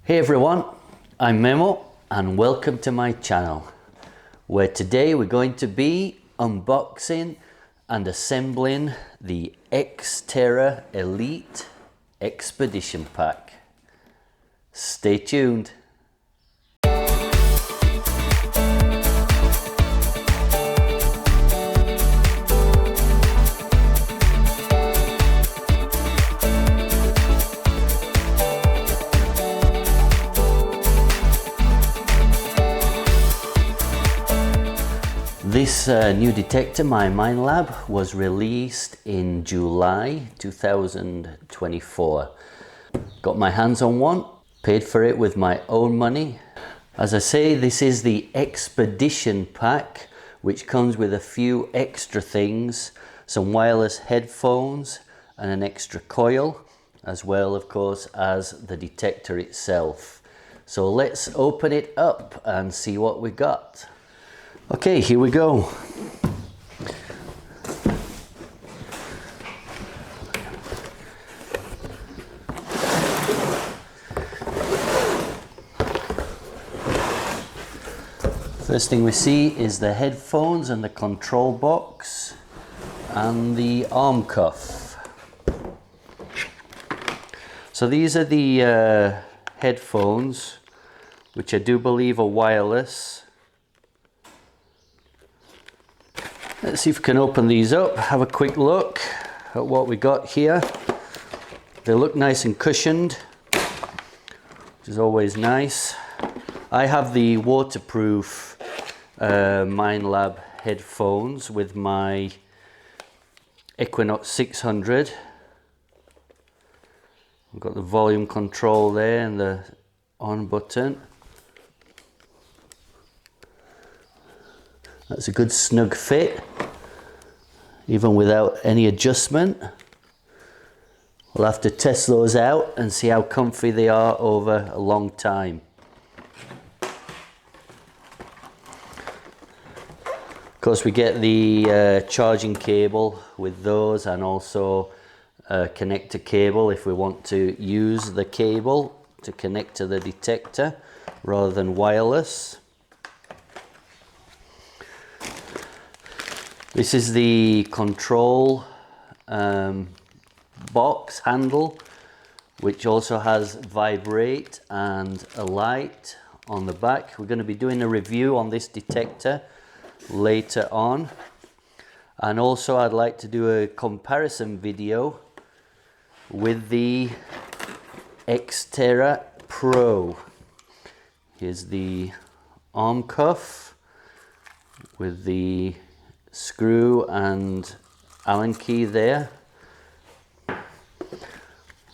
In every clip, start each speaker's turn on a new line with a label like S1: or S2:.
S1: Hey everyone, I'm Memo and welcome to my channel, where today we're going to be unboxing and assembling the Xterra Elite Expedition Pack. Stay tuned. This new detector, my MINELAB, was released in July 2024. Got my hands on one, paid for it with my own money. As I say, this is the Expedition Pack, which comes with a few extra things, some wireless headphones and an extra coil, as well of course as the detector itself. So let's open it up and see what we got. Okay, here we go. First thing we see is the headphones and the control box and the arm cuff. So these are the headphones, which I do believe are wireless. Let's see if we can open these up, have a quick look at what we got here. They look nice and cushioned, which is always nice. I have the waterproof MINELAB headphones with my Equinox 600. I've got the volume control there and the on button. That's a good snug fit, even without any adjustment. We'll have to test those out and see how comfy they are over a long time. Of course, we get the charging cable with those, and also a connector cable if we want to use the cable to connect to the detector rather than wireless. This is the control box handle, which also has vibrate and a light on the back. We're going to be doing a review on this detector later on, and also I'd like to do a comparison video with the Xterra Pro. Here's the arm cuff with the screw and Allen key there.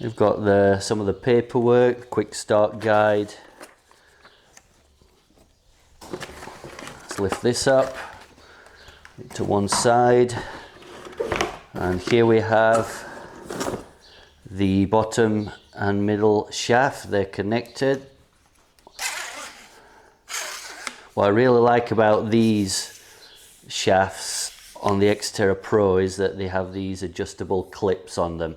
S1: We've got some of the paperwork, quick start guide. Let's lift this up to one side, and here we have the bottom and middle shaft. They're connected. What I really like about these shafts on the Xterra Pro is that they have these adjustable clips on them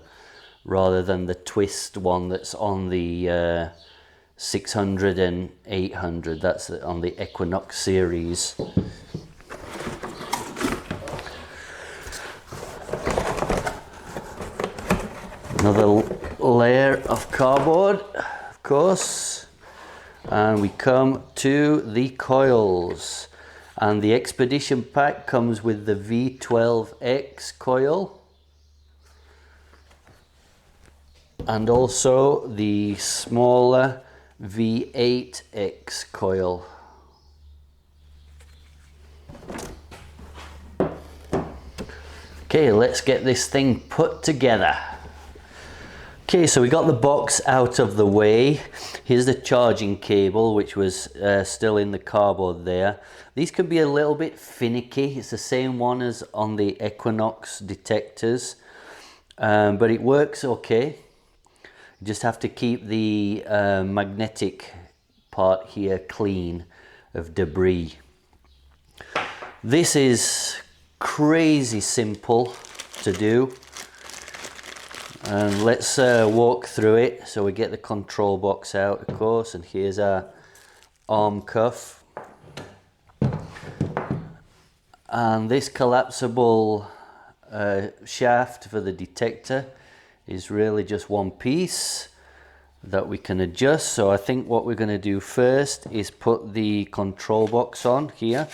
S1: rather than the twist one that's on the 600 and 800. That's on the Equinox series. Another layer of cardboard, of course, and we come to the coils. And the Expedition Pack comes with the V12X coil and also the smaller V8X coil. Okay, let's get this thing put together. Okay, so we got the box out of the way. Here's the charging cable, which was still in the cardboard there. These can be a little bit finicky. It's the same one as on the Equinox detectors, but it works okay. You just have to keep the magnetic part here clean of debris. This is crazy simple to do. And let's walk through it. So we get the control box out, of course, and here's our arm cuff. And this collapsible shaft for the detector is really just one piece that we can adjust. So I think what we're going to do first is put the control box on here,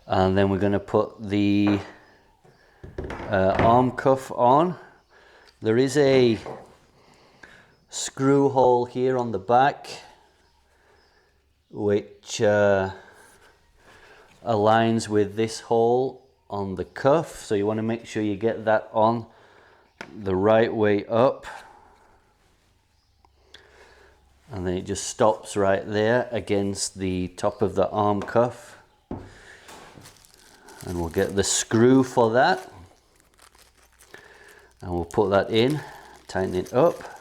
S1: and then we're going to put the arm cuff on. There is a screw hole here on the back which aligns with this hole on the cuff, so you want to make sure you get that on the right way up, and then it just stops right there against the top of the arm cuff. And we'll get the screw for that, and we'll put that in, tighten it up.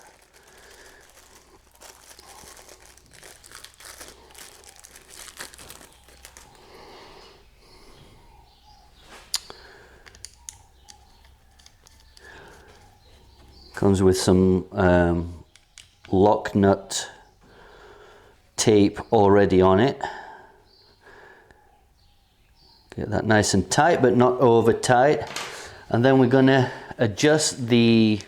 S1: Comes with some lock nut tape already on it. Get that nice and tight, but not over tight. And then we're going to adjust the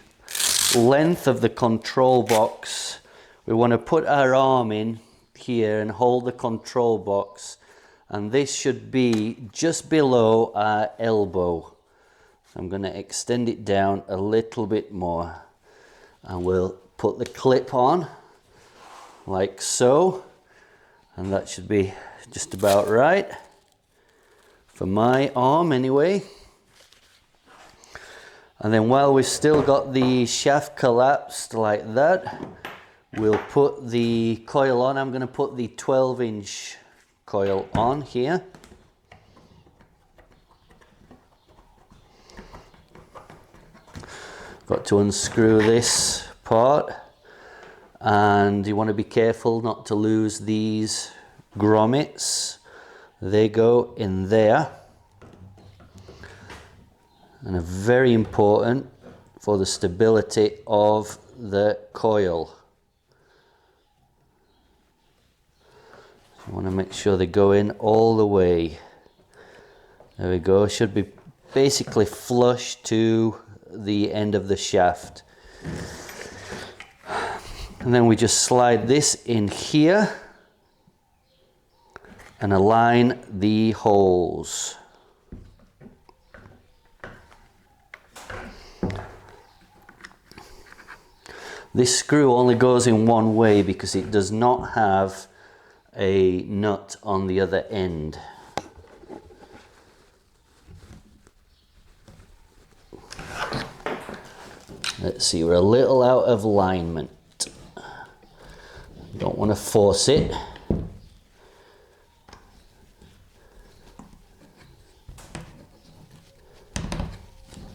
S1: length of the control box. We want to put our arm in here and hold the control box, and this should be just below our elbow. So I'm going to extend it down a little bit more, and we'll put the clip on like so, and that should be just about right for my arm anyway. And then while we've still got the shaft collapsed like that, we'll put the coil on. I'm going to put the 12-inch coil on here. Got to unscrew this part, and you want to be careful not to lose these grommets. They go in there, and are very important for the stability of the coil. You want to make sure they go in all the way. There we go. Should be basically flush to the end of the shaft. And then we just slide this in here and align the holes. This screw only goes in one way because it does not have a nut on the other end. Let's see, we're a little out of alignment. Don't want to force it.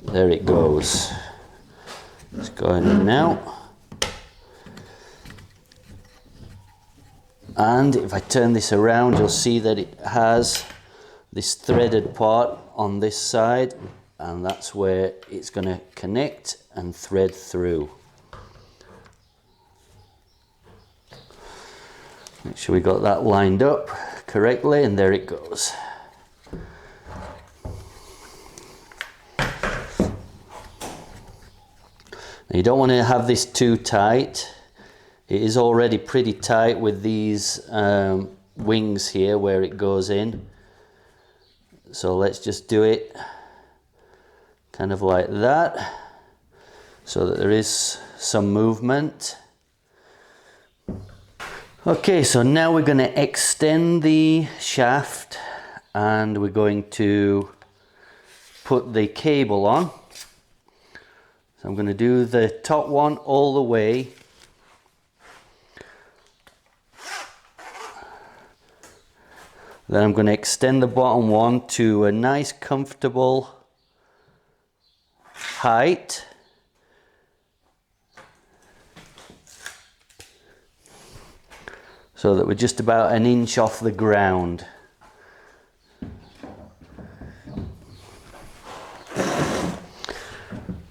S1: There it goes. It's going in now. And if I turn this around, you'll see that it has this threaded part on this side, and that's where it's going to connect and thread through. Make sure we got that lined up correctly, and there it goes. Now you don't want to have this too tight. It is already pretty tight with these wings here where it goes in. So let's just do it kind of like that, so that there is some movement. Okay, so now we're going to extend the shaft, and we're going to put the cable on. So I'm going to do the top one all the way. Then I'm going to extend the bottom one to a nice comfortable height. So that we're just about an inch off the ground.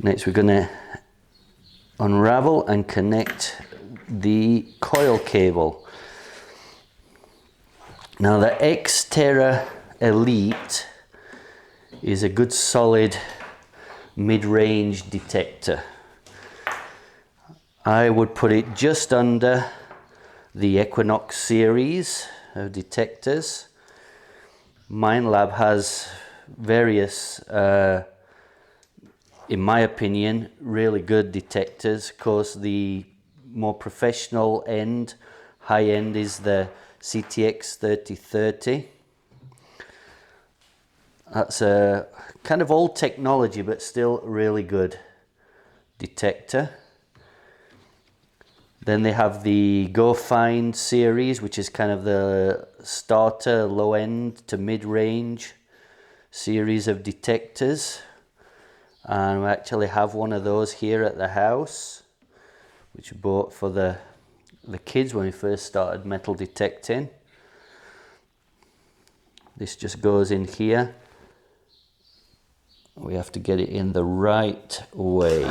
S1: Next we're going to unravel and connect the coil cable. Now the Xterra Elite is a good solid mid-range detector. I would put it just under the Equinox series of detectors. MINELAB has various, in my opinion, really good detectors. Of course, the more professional end, high end, is the CTX 3030. That's a kind of old technology, but still really good detector. Then they have the Go Find series, which is kind of the starter, low end to mid range series of detectors. And we actually have one of those here at the house, which we bought for the kids when we first started metal detecting. This just goes in here. We have to get it in the right way.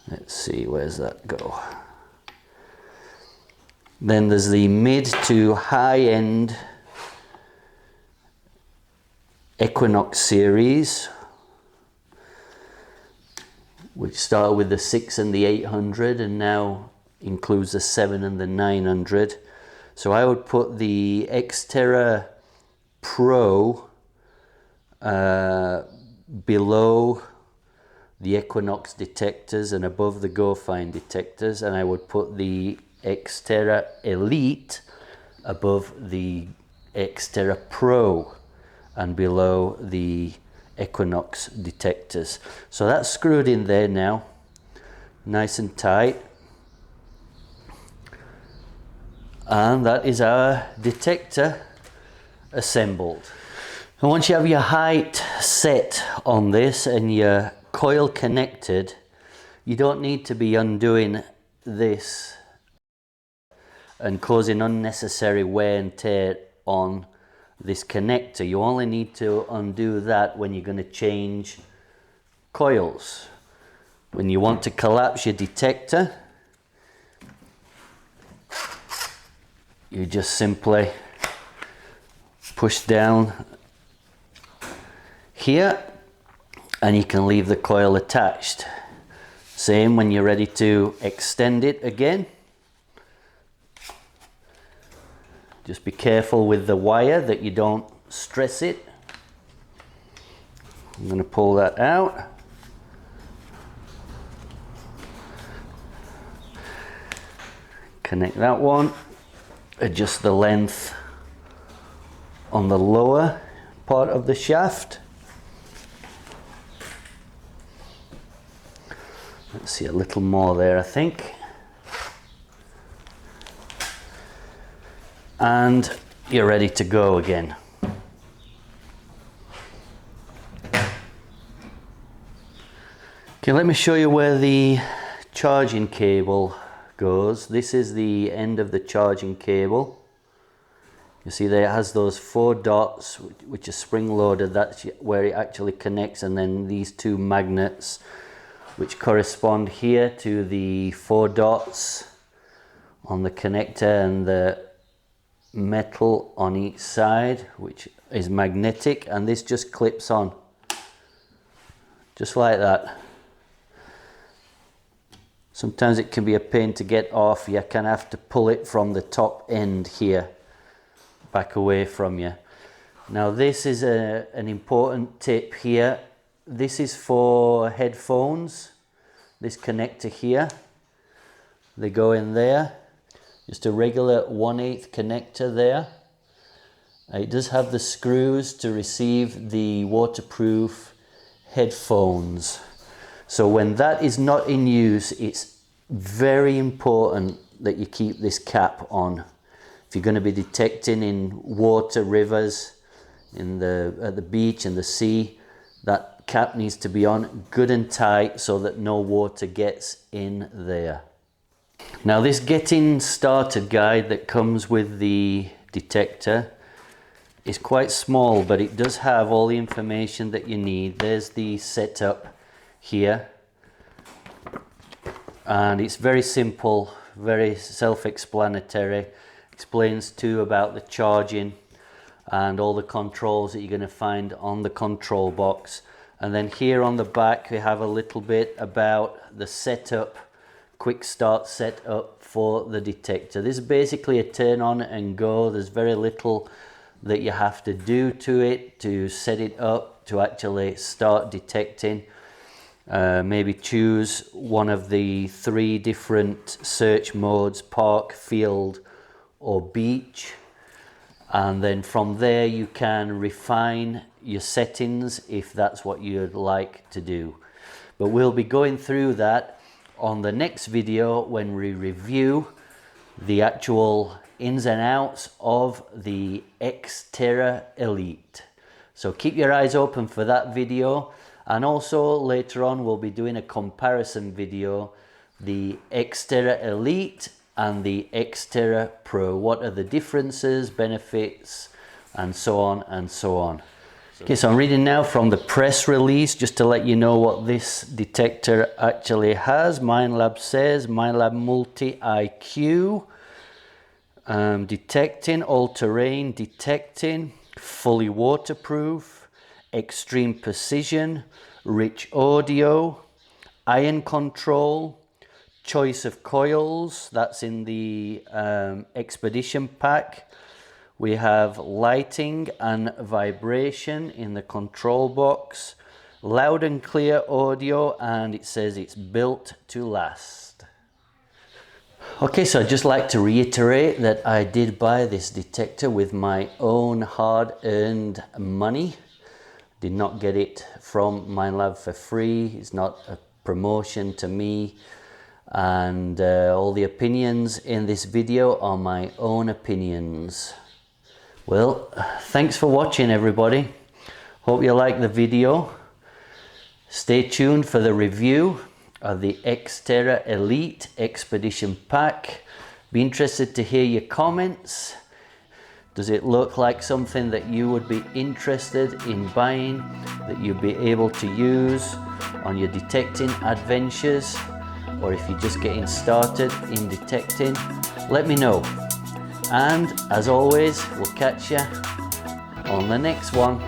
S1: Let's see, where's that go? Then there's the mid to high end Equinox series, which started with the 6 and the 800 and now includes the 7 and the 900. So I would put the Xterra Pro below the Equinox detectors and above the Go Find detectors, and I would put the Xterra Elite above the Xterra Pro and below the Equinox detectors. So that's screwed in there now, nice and tight. And that is our detector assembled. And once you have your height set on this and your coil connected, you don't need to be undoing this and causing unnecessary wear and tear on this connector. You only need to undo that when you're going to change coils. When you want to collapse your detector, you just simply push down here and you can leave the coil attached. Same when you're ready to extend it again. Just be careful with the wire that you don't stress it. I'm going to pull that out. Connect that one. Adjust the length on the lower part of the shaft. Let's see, a little more there, I think. And you're ready to go again. Okay, let me show you where the charging cable goes. This is the end of the charging cable. You see there it has those 4 dots which are spring loaded. That's where it actually connects, and then these 2 magnets which correspond here to the 4 dots on the connector, and the metal on each side which is magnetic, and this just clips on just like that. Sometimes it can be a pain to get off. You can have to pull it from the top end here back away from you. Now this is an important tip here. This is for headphones. This connector here, they go in there. Just a regular 1/8 connector there. It does have the screws to receive the waterproof headphones. So when that is not in use, it's very important that you keep this cap on. If you're going to be detecting in water, rivers, at the beach and the sea, that cap needs to be on good and tight so that no water gets in there. Now this getting started guide that comes with the detector is quite small, but it does have all the information that you need. There's the setup here, and it's very simple, very self-explanatory. Explains too about the charging and all the controls that you're going to find on the control box. And then here on the back we have a little bit about the setup, quick start setup for the detector. This is basically a turn on and go. There's very little that you have to do to it to set it up to actually start detecting. Maybe choose one of the 3 different search modes: park, field or beach, and then from there you can refine your settings if that's what you'd like to do. But we'll be going through that on the next video when we review the actual ins and outs of the Xterra Elite. So keep your eyes open for that video, and also later on we'll be doing a comparison video, the Xterra Elite and the Xterra Pro. What are the differences, benefits, and so on and so on. Okay, so I'm reading now from the press release just to let you know what this detector actually has. MINELAB says MINELAB Multi IQ, detecting, all-terrain detecting, fully waterproof, extreme precision, rich audio, iron control, choice of coils, that's in the expedition pack. We have lighting and vibration in the control box, loud and clear audio, and it says it's built to last. Okay, so I'd just like to reiterate that I did buy this detector with my own hard-earned money. Did not get it from MINELAB for free. It's not a promotion to me. And all the opinions in this video are my own opinions. Well, thanks for watching, everybody. Hope you like the video. Stay tuned for the review of the Xterra Elite Expedition Pack. Be interested to hear your comments. Does it look like something that you would be interested in buying, that you'd be able to use on your detecting adventures? Or if you're just getting started in detecting, let me know. And as always, we'll catch you on the next one.